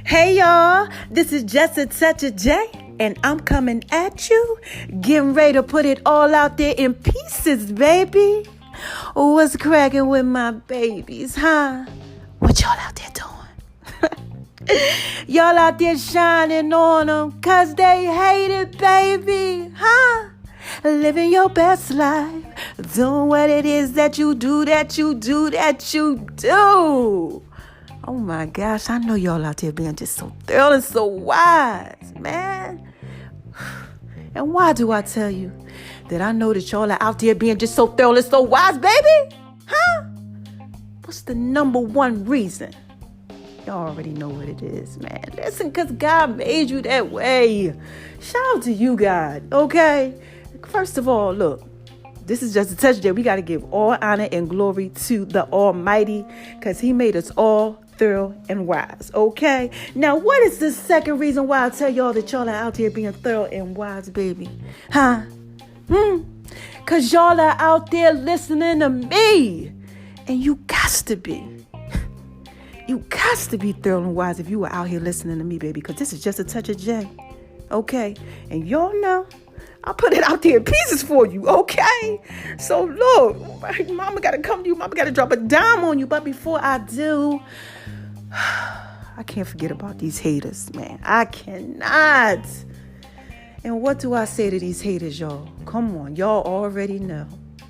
Hey y'all, this is Just a Touch of J, and I'm coming at you, getting ready to put it all out there in pieces, baby. What's cracking with my babies, huh? What y'all out there doing? Y'all out there shining on them, cause they hate it, baby, huh? Living your best life, doing what it is that you do. Oh my gosh, I know y'all out there being just so thorough and so wise, man. And why do I tell you that I know that y'all are out there being just so thorough and so wise, baby? Huh? What's the number one reason? Y'all already know what it is, man. Listen, because God made you that way. Shout out to you, God, okay? First of all, look. This is Just a Touch Day. We got to give all honor and glory to the Almighty because He made us all thorough and wise. Okay? Now, what is the second reason why I tell y'all that y'all are out here being thorough and wise, baby? Huh? Because y'all are out there listening to me. And you got to be. You got to be thorough and wise if you are out here listening to me, baby. Because this is Just a Touch of J. Okay? And y'all know. I'll put it out there in pieces for you, okay? So, look, mama got to come to you. Mama got to drop a dime on you. But before I do, I can't forget about these haters, man. I cannot. And what do I say to these haters, y'all? Come on. Y'all already know.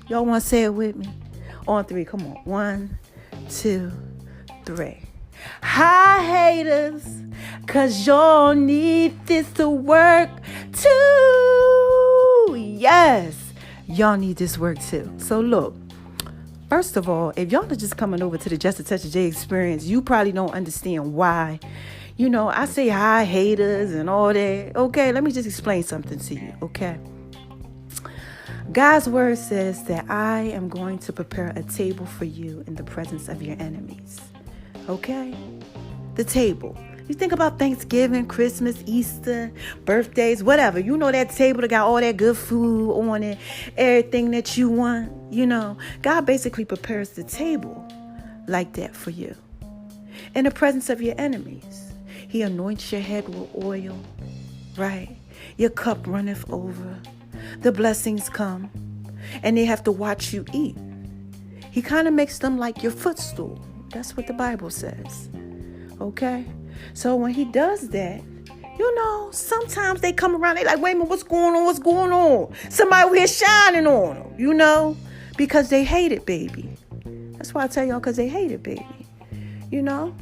Y'all want to say it with me? On three. Come on. 1, 2, 3. Hi, haters, because y'all need this to work too. Yes, y'all need this work too. So look, first of all, if y'all are just coming over to the Just a Touch of J experience, you probably don't understand why. You know, I say hi, haters and all that. Okay, let me just explain something to you, okay? God's word says that I am going to prepare a table for you in the presence of your enemies. Okay? The table. You think about Thanksgiving, Christmas, Easter, birthdays, whatever. You know that table that got all that good food on it, everything that you want. You know, God basically prepares the table like that for you. In the presence of your enemies. He anoints your head with oil, right? Your cup runneth over. The blessings come, and they have to watch you eat. He kind of makes them like your footstool. That's what the Bible says. Okay? So when he does that, you know, sometimes they come around, they like, wait a minute, what's going on? Somebody over here shining on them, you know? Because they hate it, baby. That's why I tell y'all, because they hate it, baby. You know?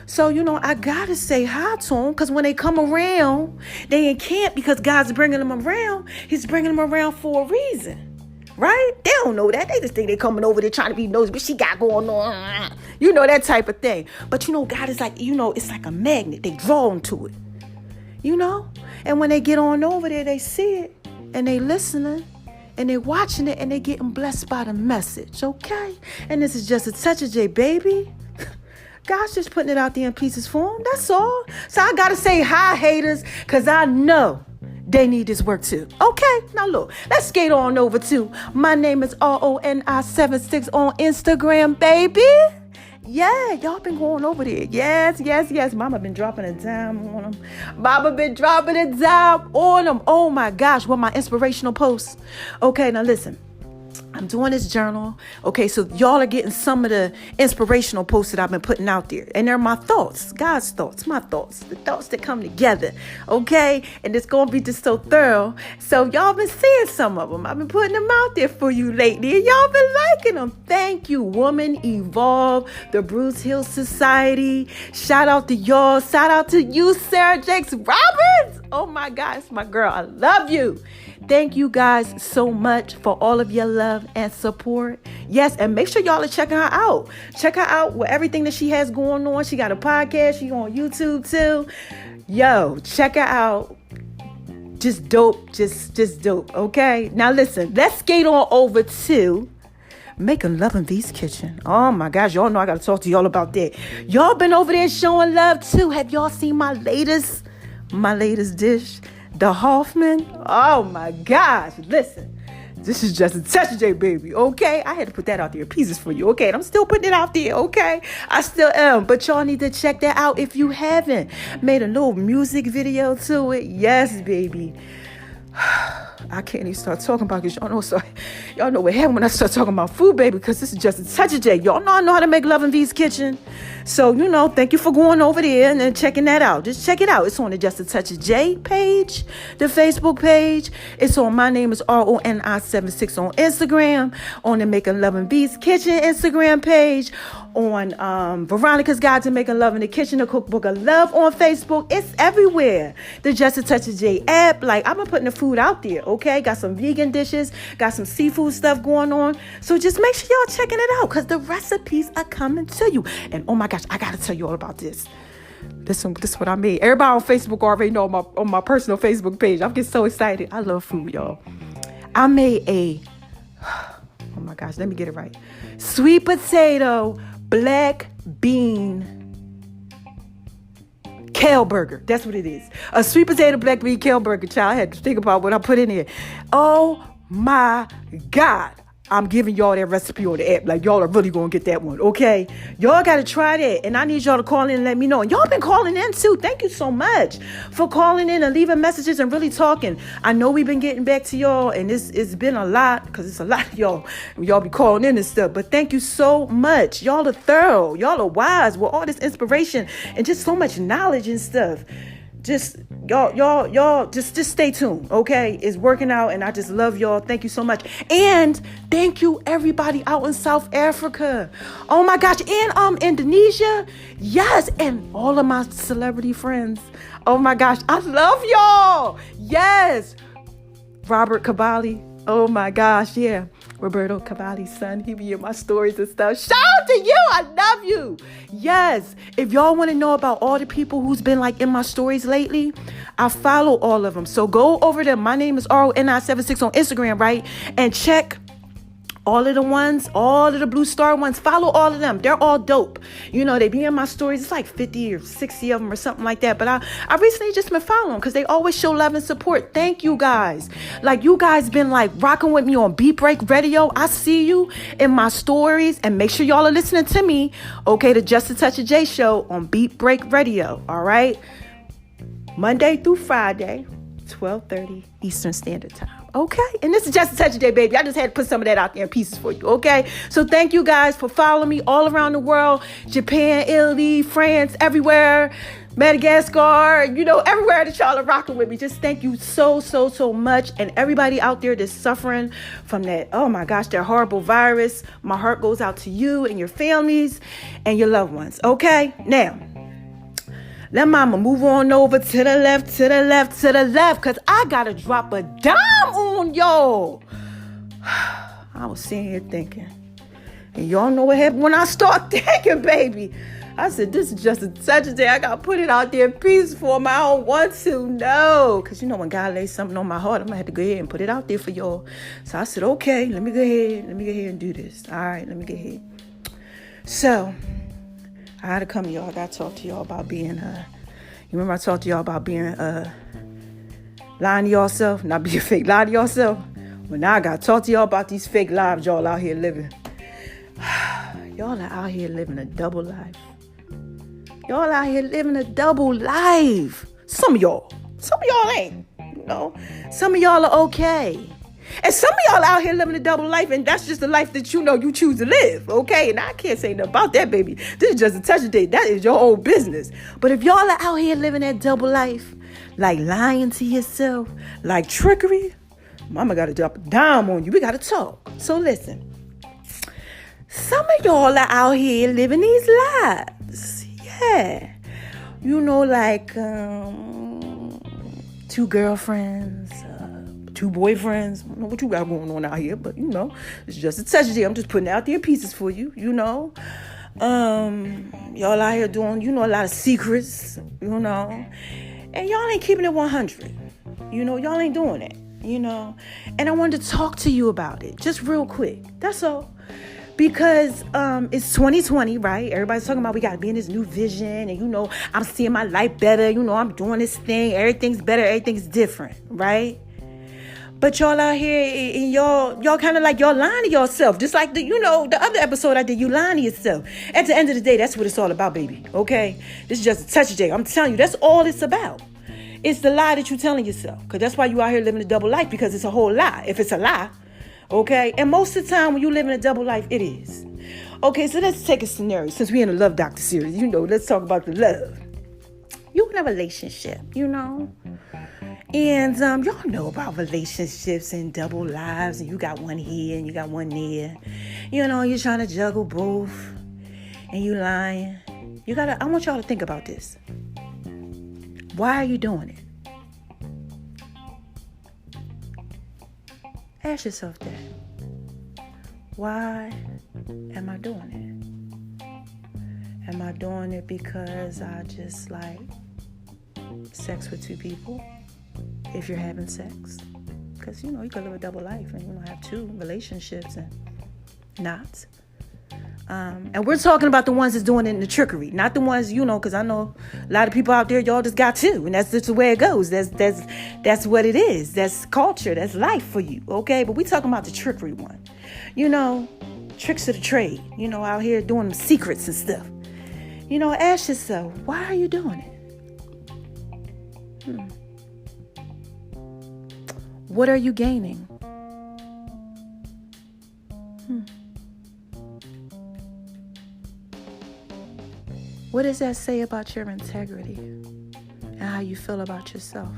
So, you know, I got to say hi to them because when they come around, they ain't can't because God's bringing them around. He's bringing them around for a reason. Right? They don't know that. They just think they're coming over there trying to be nosy, but she got going on. You know, that type of thing. But, you know, God is like, you know, it's like a magnet. They drawn to it. You know? And when they get on over there, they see it and they listening and they watching it and they getting blessed by the message. Okay? And this is Just a Touch of J, baby. God's just putting it out there in pieces for them. That's all. So I got to say hi, haters, because I know they need this work too. Okay, now look, let's skate on over to my name is RONI76 on Instagram, baby. Yeah, y'all been going over there. Yes. Mama been dropping a dime on them. Oh my gosh, what my inspirational posts. Okay, now listen. I'm doing this journal. Okay, so y'all are getting some of the inspirational posts that I've been putting out there. And they're my thoughts, God's thoughts, my thoughts, the thoughts that come together. Okay, and it's going to be just so thorough. So y'all been seeing some of them. I've been putting them out there for you lately. And y'all been liking them. Thank you, Woman Evolve, the Bruce Hill Society. Shout out to y'all. Shout out to you, Sarah Jakes Roberts. Oh my gosh, my girl. I love you. Thank you guys so much for all of your love and support. Yes, and make sure y'all are checking her out. Check her out with everything that she has going on. She got a podcast. She on YouTube too. Yo, check her out. Just dope. Just dope. Okay. Now listen, let's skate on over to Making Love in V's Kitchen. Oh my gosh, y'all know I got to talk to y'all about that. Y'all been over there showing love too. Have y'all seen my latest dish? The Hoffman. Oh my gosh. Listen, This is just a touch J, baby, okay? I had to put that out there in pieces for you, okay? And I'm still putting it out there, okay? I still am. But y'all need to check that out if you haven't. Made a little music video to it. Yes, baby. I can't even start talking about it. Y'all know what happened when I start talking about food, baby, because this is just a touch of J. Y'all know I know how to make Love and V's Kitchen. So, thank you for going over there and then checking that out. Just check it out. It's on the Just a Touch of J page, the Facebook page. It's on My Name is RONI76 on Instagram, on the Making Love and V's Kitchen Instagram page, on Veronica's Guide to Making Love in the Kitchen, the Cookbook of Love on Facebook. It's everywhere. The Just a Touch of J app. Like, I've been putting the food out there, okay? Got some vegan dishes, got some seafood stuff going on. So just make sure y'all checking it out because the recipes are coming to you. And oh my gosh, I got to tell you all about this. This is what I made. Everybody on Facebook already know on my personal Facebook page. I'm getting so excited. I love food, y'all. I made oh my gosh, let me get it right. Sweet potato, black bean, kale burger. That's what it is. A sweet potato, black bean, kale burger, child. I had to think about what I put in there. Oh my God. I'm giving y'all that recipe on the app. Like, y'all are really going to get that one, okay? Y'all got to try that. And I need y'all to call in and let me know. And y'all been calling in, too. Thank you so much for calling in and leaving messages and really talking. I know we've been getting back to y'all, and it's been a lot because it's a lot of y'all. Y'all be calling in and stuff. But thank you so much. Y'all are thorough. Y'all are wise with all this inspiration and just so much knowledge and stuff. Just y'all just stay tuned, okay? It's working out and I just love y'all. Thank you so much. And thank you everybody out in South Africa. Oh my gosh, and Indonesia. Yes, and all of my celebrity friends. Oh my gosh, I love y'all. Yes. Robert Cavalli. Oh my gosh, yeah. Roberto Cavalli's son. He be in my stories and stuff. Shout out to you. I love you. Yes. If y'all want to know about all the people who's been like in my stories lately, I follow all of them. So go over to My Name is RONI76 on Instagram, right? And check all of the ones, all of the blue star ones. Follow all of them. They're all dope. They be in my stories. It's like 50 or 60 of them or something like that. But I recently just been following them because they always show love and support. Thank you guys. Like, you guys been like rocking with me on Beat Break Radio. I see you in my stories. And make sure y'all are listening to me, okay, the Just a Touch of J show on Beat Break Radio. All right. Monday through Friday, 12:30 Eastern Standard Time. Okay. And this is Just a Touch of J, baby. I just had to put some of that out there in pieces for you. Okay. So thank you guys for following me all around the world. Japan, Italy, France, everywhere. Madagascar, everywhere that y'all are rocking with me. Just thank you so much. And everybody out there that's suffering from that, oh my gosh, that horrible virus. My heart goes out to you and your families and your loved ones. Okay. Now, let mama move on over to the left, because I got to drop a dime on y'all. I was sitting here thinking, and y'all know what happened when I start thinking, baby. I said, this is just a touch of day. I got to put it out there in peace for them. I don't want to, no. Because when God lays something on my heart, I'm going to have to go ahead and put it out there for y'all. So I said, okay, let me go ahead and do this. All right, let me go ahead. So I had to come to y'all. I got to talk to y'all about being, you remember I talked to y'all about being, lying to yourself, not being fake, lie to yourself. Well, now I got to talk to y'all about these fake lives y'all out here living. Y'all are out here living a double life. Y'all out here living a double life. Some of y'all ain't, Some of y'all are okay. And some of y'all out here living a double life, and that's just the life that you choose to live, okay? And I can't say nothing about that, baby. This is just a touch of day. That is your own business. But if y'all are out here living that double life, like lying to yourself, like trickery, mama got to drop a dime on you. We got to talk. So listen. Some of y'all are out here living these lives. Yeah. Like 2 girlfriends, 2 boyfriends. I don't know what you got going on out here, but it's just a touch of it. I'm just putting it out there in pieces for you, Y'all out here doing, a lot of secrets, and y'all ain't keeping it 100. Y'all ain't doing it, and I wanted to talk to you about it just real quick. That's all. Because it's 2020, right? Everybody's talking about we got to be in this new vision. And, I'm seeing my life better. I'm doing this thing. Everything's better. Everything's different, right? But y'all out here and y'all kind of like y'all lying to yourself. Just like the other episode I did, you lying to yourself. At the end of the day, that's what it's all about, baby. Okay? This is just a touch of J. I'm telling you, that's all it's about. It's the lie that you're telling yourself. Because that's why you out here living a double life, because it's a whole lie. If it's a lie, okay? And most of the time when you live in a double life, it is. Okay, so let's take a scenario. Since we're in a Love Doctor series, let's talk about the love. You in a relationship, And y'all know about relationships and double lives, and you got one here and you got one there. You're trying to juggle both, and you lying. I want y'all to think about this. Why are you doing it? Ask yourself that. Why am I doing it? Am I doing it because I just like sex with two people? If you're having sex, because you can live a double life and have two relationships and not. And we're talking about the ones that's doing it in the trickery, not the ones because I know a lot of people out there, y'all just got two, and that's just the way it goes. That's what it is. That's culture. That's life for you, okay? But we talking about the trickery one, tricks of the trade. Out here doing them secrets and stuff. Ask yourself, why are you doing it? What are you gaining? What does that say about your integrity and how you feel about yourself?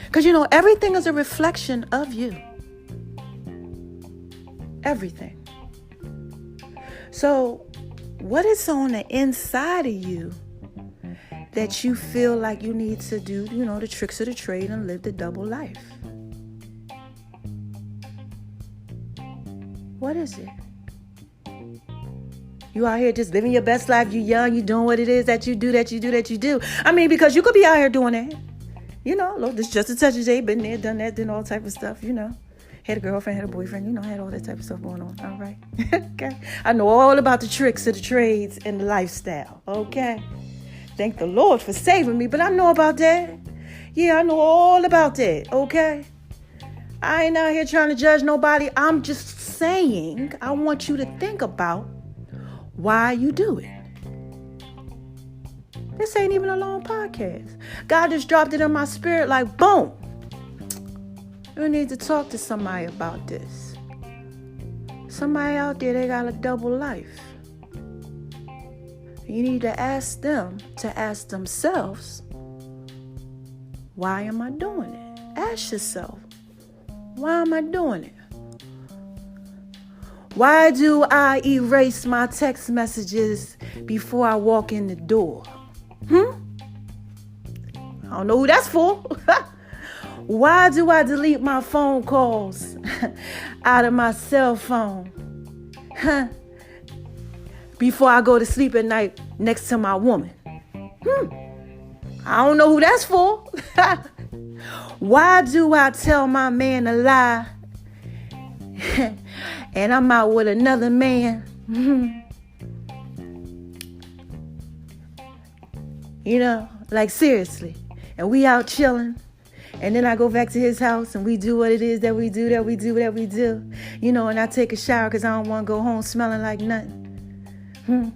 Because everything is a reflection of you. Everything. So, what is on the inside of you that you feel like you need to do, the tricks of the trade and live the double life? What is it? You out here just living your best life. You young, you doing what it is that you do. I mean, because you could be out here doing that. Look, this just a touch of J, been there, done that, doing all type of stuff, Had a girlfriend, had a boyfriend, had all that type of stuff going on. All right. Okay. I know all about the tricks of the trades and the lifestyle. Okay. Thank the Lord for saving me, but I know about that. Yeah, I know all about that, okay? I ain't out here trying to judge nobody. I'm just saying I want you to think about why you do it. This ain't even a long podcast. God just dropped it in my spirit like, boom. You need to talk to somebody about this. Somebody out there, they got a double life. You need to ask them to ask themselves, why am I doing it? Ask yourself, why am I doing it? Why do I erase my text messages before I walk in the door? I don't know who that's for. Why do I delete my phone calls out of my cell phone? Before I go to sleep at night next to my woman. I don't know who that's for. Why do I tell my man a lie and I'm out with another man? Like seriously. And we out chilling. And then I go back to his house and we do what it is that we do. And I take a shower because I don't want to go home smelling like nothing. And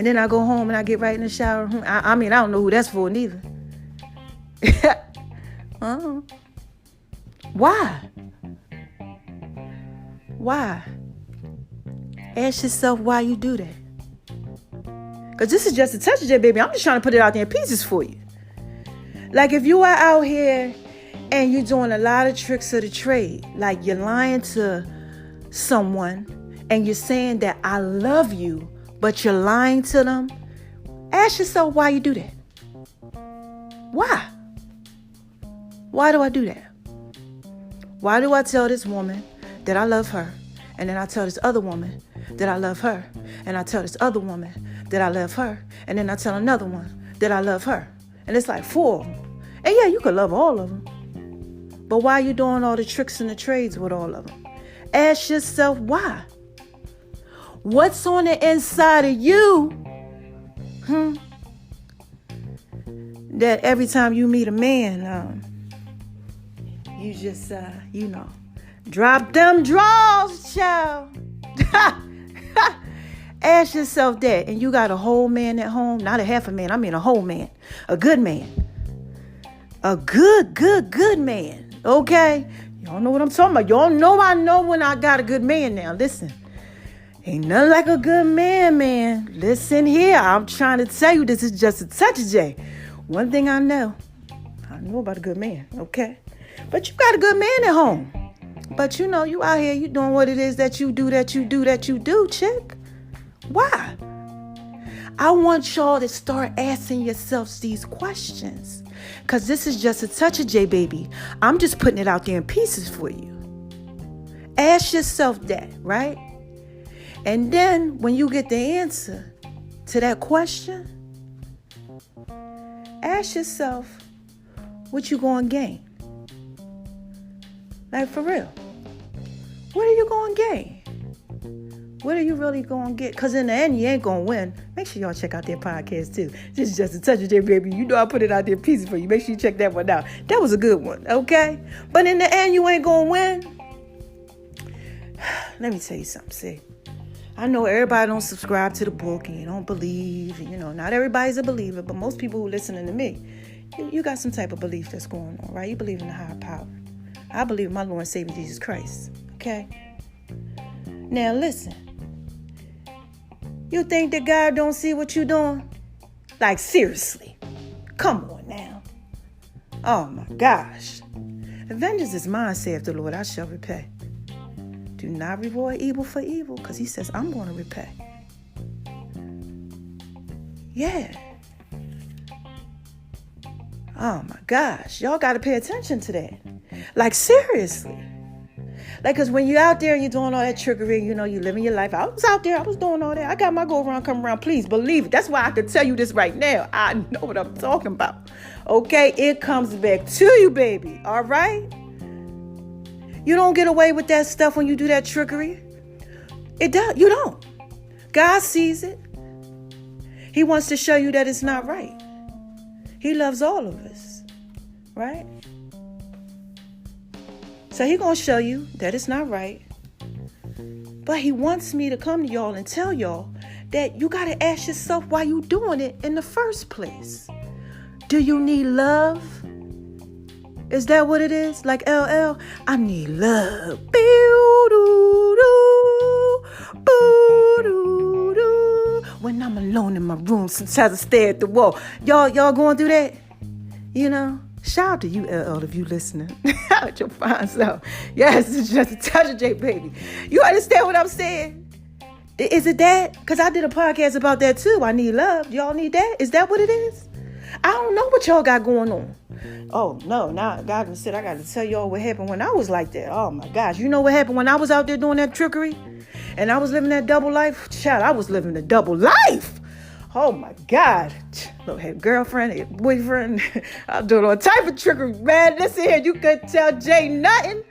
then I go home and I get right in the shower. I don't know who that's for neither. Why? Ask yourself why you do that. Because this is just a touch of it, baby. I'm just trying to put it out there in pieces for you. Like if you are out here and you're doing a lot of tricks of the trade, like you're lying to someone and you're saying that I love you, but you're lying to them, ask yourself why you do that. Why? Why do I do that? Why do I tell this woman that I love her, and then I tell this other woman that I love her, and I tell this other woman that I love her, and then I tell another one that I love her? And it's like 4 of them. And yeah, you could love all of them. But why are you doing all the tricks and the trades with all of them? Ask yourself why. What's on the inside of you that every time you meet a man, you just, drop them draws, child. Ask yourself that. And you got a whole man at home. Not a half a man. I mean a whole man. A good man. A good man. Okay? Y'all know what I'm talking about. Y'all know I know when I got a good man now. Listen. Ain't nothing like a good man. Listen here. I'm trying to tell you this is just a touch of J. One thing I know about a good man. Okay? But you got a good man at home. But you out here, you doing what it is that you do, chick. Why? I want y'all to start asking yourselves these questions. Because this is just a touch of J, baby. I'm just putting it out there in pieces for you. Ask yourself that, right? And then when you get the answer to that question, ask yourself what you going to gain. Like, for real. What are you going to gain? What are you really going to get? Because in the end, you ain't going to win. Make sure y'all check out their podcast, too. This is just a touch of J, baby. You know I put it out there pieces for you. Make sure you check that one out. That was a good one, okay? But in the end, you ain't going to win. Let me tell you something, see. I know everybody don't subscribe to the book and you don't believe. And, not everybody's a believer, but most people who listening to me, you got some type of belief that's going on, right? You believe in a higher power. I believe in my Lord and Savior Jesus Christ, okay? Now, listen. You think that God don't see what you doing? Like, seriously. Come on now. Oh, my gosh. Vengeance is mine, saith the Lord. I shall repay. Do not reward evil for evil, because he says, I'm going to repay. Yeah. Oh, my gosh. Y'all got to pay attention to that. Like, seriously. Like, because when you're out there and you're doing all that trickery, you're living your life. I was out there. I was doing all that. I got my go around, come around. Please believe it. That's why I can tell you this right now. I know what I'm talking about. Okay? It comes back to you, baby. All right? You don't get away with that stuff when you do that trickery. It does. You don't. God sees it. He wants to show you that it's not right. He loves all of us. Right? So he going to show you that it's not right. But he wants me to come to y'all and tell y'all that you got to ask yourself why you doing it in the first place. Do you need love? Is that what it is? Like LL? I need love. When I'm alone in my room, sometimes I stare at the wall. Y'all going through that? Shout out to you, LL, if you listening. Out your fine self. Yes, it's just a touch of J, baby. You understand what I'm saying? Is it that? Because I did a podcast about that too. I need love. Y'all need that? Is that what it is? I don't know what y'all got going on. Oh, no. Now, God said I got to tell y'all what happened when I was like that. Oh, my gosh. You know what happened when I was out there doing that trickery? And I was living that double life? Child, I was living a double life. Oh, my God. Look, had girlfriend, had boyfriend. I was doing all type of trickery. Man, listen here. You couldn't tell Jay nothing.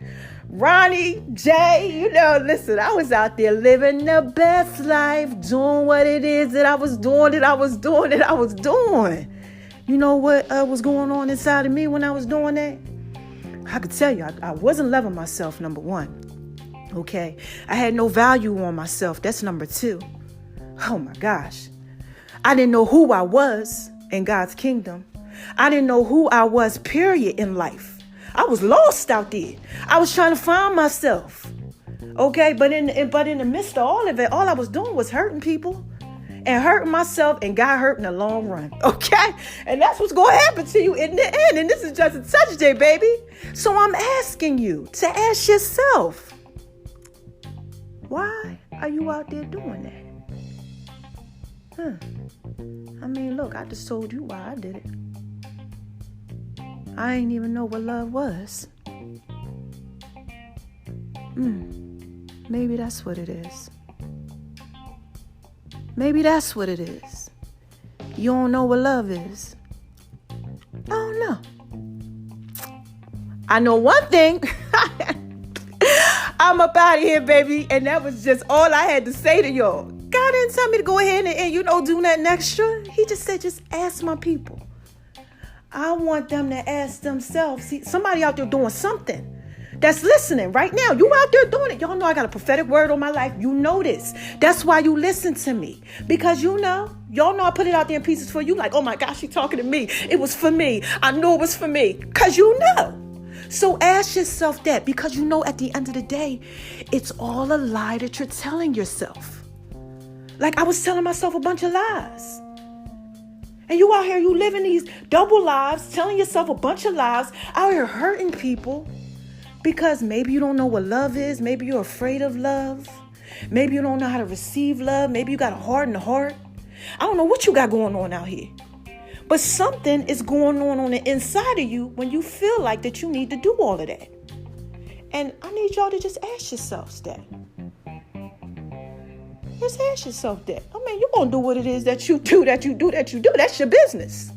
Ronnie, Jay, listen, I was out there living the best life, doing what it is that I was doing, You know what was going on inside of me when I was doing that? I could tell you, I wasn't loving myself, number one. Okay? I had no value on myself. That's number two. Oh, my gosh. I didn't know who I was in God's kingdom. I didn't know who I was, period, in life. I was lost out there. I was trying to find myself. Okay? But in the midst of all of it, all I was doing was hurting people. And hurting myself and got hurt in the long run. Okay? And that's what's going to happen to you in the end. And this is just a touch day, baby. So I'm asking you to ask yourself, why are you out there doing that? I mean, look, I just told you why I did it. I ain't even know what love was. Maybe that's what it is. Maybe that's what it is. You don't know what love is. I don't know. I know one thing. I'm up out of here, baby. And that was just all I had to say to y'all. God didn't tell me to go ahead and do nothing extra. He just said, just ask my people. I want them to ask themselves. See, somebody out there doing something that's listening right now. You out there doing it. Y'all know I got a prophetic word on my life. You know this. That's why you listen to me. Because y'all know I put it out there in pieces for you. Like, oh my gosh, she talking to me. It was for me. I knew it was for me. Because you know. So ask yourself that, because you know at the end of the day, it's all a lie that you're telling yourself. Like I was telling myself a bunch of lies. And you out here, you living these double lives, telling yourself a bunch of lies, out here hurting people because maybe you don't know what love is. Maybe you're afraid of love. Maybe you don't know how to receive love. Maybe you got a hardened heart. I don't know what you got going on out here. But something is going on the inside of you when you feel like that you need to do all of that. And I need y'all to just ask yourselves that. Just ask yourself that. I mean, you're going to do what it is that you do. That's your business.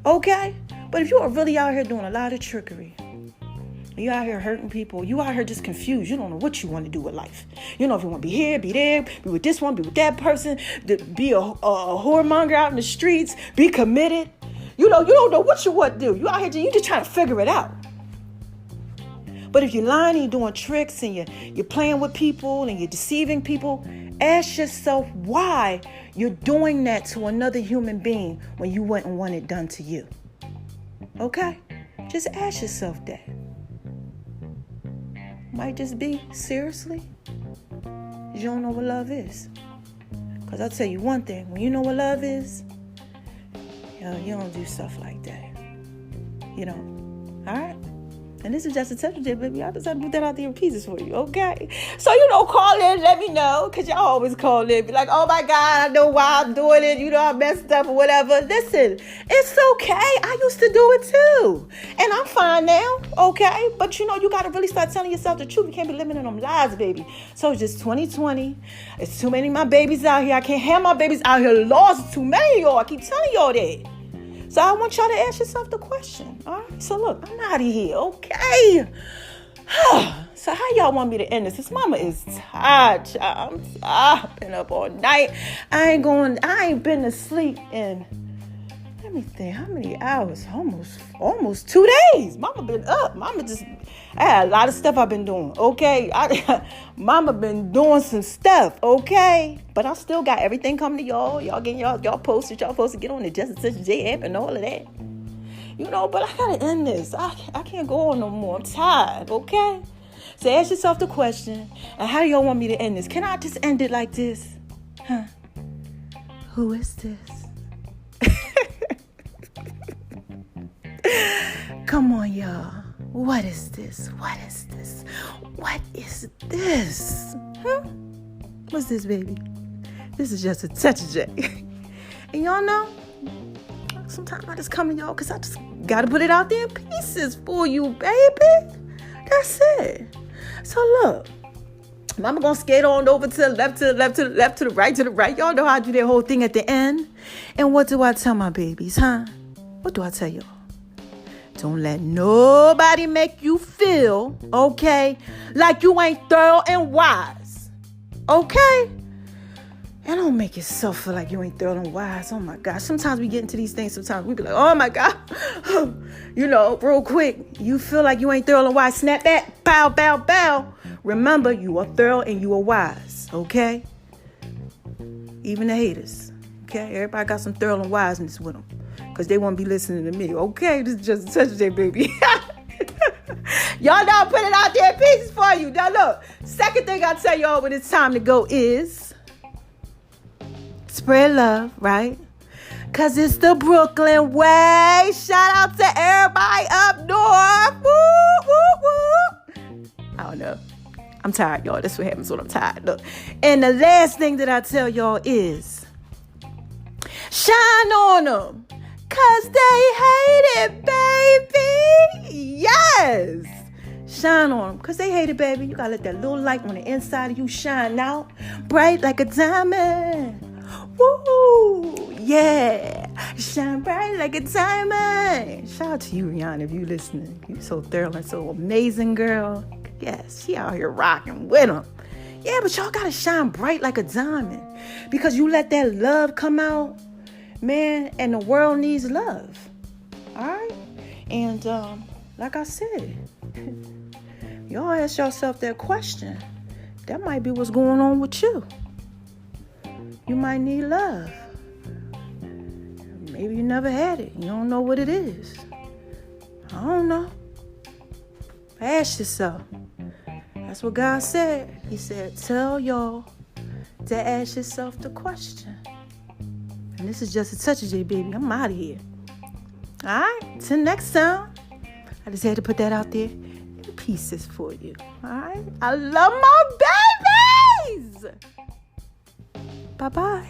Okay? But if you are really out here doing a lot of trickery, you out here hurting people, you out here just confused, you don't know what you want to do with life. You know if you want to be here, be there, be with this one, be with that person, be a whoremonger out in the streets, be committed. You don't know what you want to do. You out here, you just trying to figure it out. But if you're lying and you're doing tricks and you're playing with people and you're deceiving people, ask yourself why you're doing that to another human being when you wouldn't want it done to you. Okay? Just ask yourself that. Might just be, seriously, you don't know what love is. Because I'll tell you one thing, when you know what love is, you don't do stuff like that. You know, all right? And this is just a touch of it, baby. I just have to put that out there in pieces for you, okay? So, call in, let me know, because y'all always call in. Be like, oh, my God, I know why I'm doing it. I messed up or whatever. Listen, it's okay. I used to do it, too. And I'm fine now, okay? But, you got to really start telling yourself the truth. You can't be living in them lies, baby. So, it's just 2020. It's too many of my babies out here. I can't have my babies out here lost. Too many of y'all. I keep telling y'all that. So I want y'all to ask yourself the question. All right. So look, I'm out of here. Okay. So how y'all want me to end this? This mama is tired, child. I've been up all night. I ain't been to sleep in, let me think, how many hours? Almost 2 days. Mama been up. I had a lot of stuff I've been doing, okay? Mama been doing some stuff, okay? But I still got everything coming to y'all. Y'all getting y'all posted. Y'all supposed to get on the Just Such J app and all of that. But I gotta end this. I can't go on no more. I'm tired, okay? So ask yourself the question, and how do y'all want me to end this? Can I just end it like this? Huh? Who is this? Come on, y'all. What is this? What is this? What is this? What's this, baby? This is just a touch of J. And y'all know, sometimes I just come to y'all because I just got to put it out there in pieces for you, baby. That's it. So look, mama going to skate on over to the left, to the left, to the left, to the right, to the right. Y'all know how I do that whole thing at the end. And what do I tell my babies, huh? What do I tell y'all? Don't let nobody make you feel, okay, like you ain't thorough and wise, okay? And don't make yourself feel like you ain't thorough and wise. Oh, my gosh. Sometimes we get into these things. Sometimes we be like, oh, my God. Real quick. You feel like you ain't thorough and wise. Snap back. Bow, bow, bow. Remember, you are thorough and you are wise, okay? Even the haters, okay? Everybody got some thorough and wiseness with them. Because they won't be listening to me. Okay, this is just a touch of that, baby. Y'all know I put it out there in pieces for you. Now look, second thing I tell y'all when it's time to go is spread love, right? Because it's the Brooklyn way. Shout out to everybody up north. Woo, woo, woo. I don't know. I'm tired, y'all. That's what happens when I'm tired. Look. And the last thing that I tell y'all is shine on them. Cause they hate it, baby. Yes. Shine on them. Cause they hate it, baby. You gotta let that little light on the inside of you shine out. Bright like a diamond. Woo. Yeah. Shine bright like a diamond. Shout out to you, Rihanna, if you listening. You so thorough and so amazing, girl. Yes, she out here rocking with them. Yeah, but y'all gotta shine bright like a diamond. Because you let that love come out. Man, and the world needs love. All right? And like I said, y'all ask yourself that question. That might be what's going on with you. You might need love. Maybe you never had it. You don't know what it is. I don't know. Ask yourself. That's what God said. He said, tell y'all to ask yourself the question. And this is just a touch of J, baby. I'm out of here. All right? Till next time. I just had to put that out there in pieces for you. All right? I love my babies. Bye-bye.